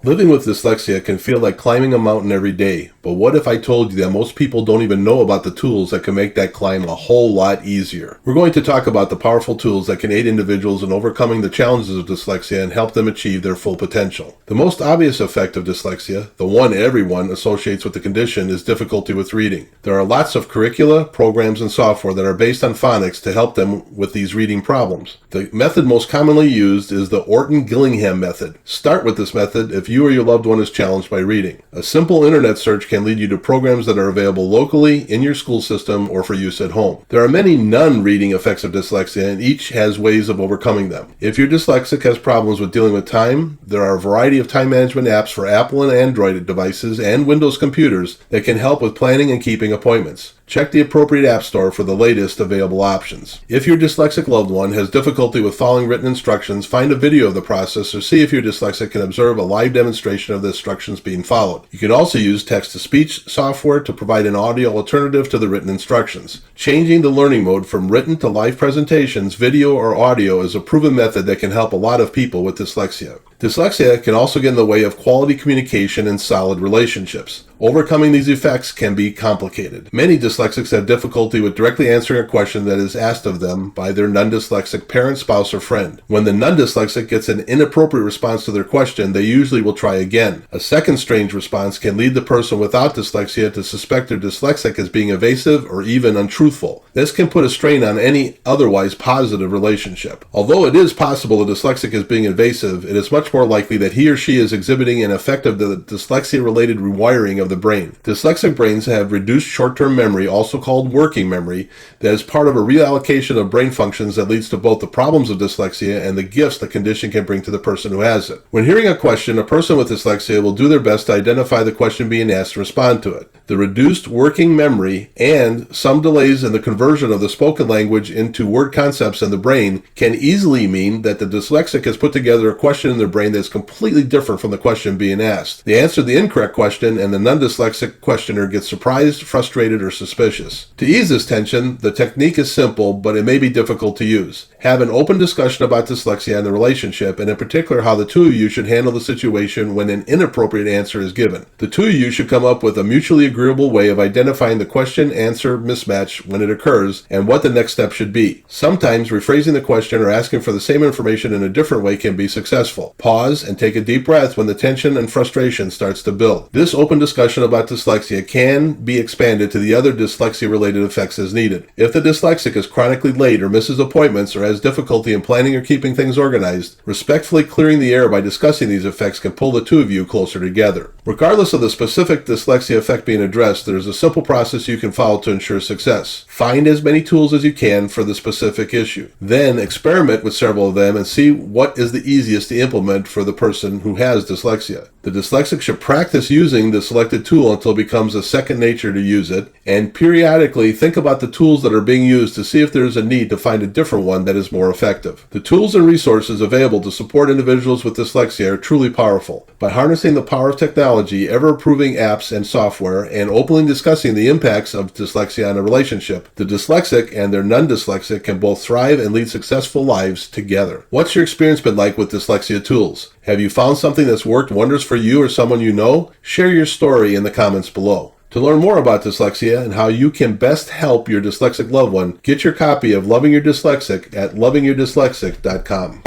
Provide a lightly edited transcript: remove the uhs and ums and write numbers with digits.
Living with dyslexia can feel like climbing a mountain every day, but what if I told you that most people don't even know about the tools that can make that climb a whole lot easier? We're going to talk about the powerful tools that can aid individuals in overcoming the challenges of dyslexia and help them achieve their full potential. The most obvious effect of dyslexia, the one everyone associates with the condition, is difficulty with reading. There are lots of curricula, programs, and software that are based on phonics to help them with these reading problems. The method most commonly used is the Orton-Gillingham method. Start with this method if you or your loved one is challenged by reading. A simple internet search can lead you to programs that are available locally, in your school system, or for use at home. There are many non-reading effects of dyslexia, and each has ways of overcoming them. If your dyslexic has problems with dealing with time, there are a variety of time management apps for Apple and Android devices and Windows computers that can help with planning and keeping appointments. Check the appropriate app store for the latest available options. If your dyslexic loved one has difficulty with following written instructions, find a video of the process or see if your dyslexic can observe a live demonstration of the instructions being followed. You can also use text-to-speech software to provide an audio alternative to the written instructions. Changing the learning mode from written to live presentations, video or audio is a proven method that can help a lot of people with dyslexia. Dyslexia can also get in the way of quality communication and solid relationships. Overcoming these effects can be complicated. Many dyslexics have difficulty with directly answering a question that is asked of them by their non-dyslexic parent, spouse, or friend. When the non-dyslexic gets an inappropriate response to their question, they usually will try again. A second strange response can lead the person without dyslexia to suspect their dyslexic as being evasive or even untruthful. This can put a strain on any otherwise positive relationship. Although it is possible the dyslexic is being invasive, it is much more likely that he or she is exhibiting an effect of the dyslexia-related rewiring of the brain. Dyslexic brains have reduced short-term memory, also called working memory, that is part of a reallocation of brain functions that leads to both the problems of dyslexia and the gifts the condition can bring to the person who has it. When hearing a question, a person with dyslexia will do their best to identify the question being asked and respond to it. The reduced working memory and some delays in the conversion of the spoken language into word concepts in the brain can easily mean that the dyslexic has put together a question in their brain that's completely different from the question being asked. They answer the incorrect question and the non-dyslexic questioner gets surprised, frustrated, or suspicious. To ease this tension, the technique is simple, but it may be difficult to use. Have an open discussion about dyslexia and the relationship, and in particular how the two of you should handle the situation when an inappropriate answer is given. The two of you should come up with a mutually agreeable way of identifying the question-answer mismatch when it occurs and what the next step should be. Sometimes rephrasing the question or asking for the same information in a different way can be successful. Pause and take a deep breath when the tension and frustration starts to build. This open discussion about dyslexia can be expanded to the other dyslexia-related effects as needed. If the dyslexic is chronically late or misses appointments or has difficulty in planning or keeping things organized, respectfully clearing the air by discussing these effects can pull the two of you closer together. Regardless of the specific dyslexia effect being addressed, there is a simple process you can follow to ensure success. Find as many tools as you can for the specific issue. Then experiment with several of them and see what is the easiest to implement for the person who has dyslexia. The dyslexic should practice using the selected tool until it becomes a second nature to use it, and periodically think about the tools that are being used to see if there is a need to find a different one that is more effective. The tools and resources available to support individuals with dyslexia are truly powerful. By harnessing the power of technology, ever-improving apps and software, and openly discussing the impacts of dyslexia on a relationship, the dyslexic and their non-dyslexic can both thrive and lead successful lives together. What's your experience been like with dyslexia tools? Have you found something that's worked wonders for you or someone you know? Share your story in the comments below. To learn more about dyslexia and how you can best help your dyslexic loved one, get your copy of Loving Your Dyslexic at lovingyourdyslexic.com.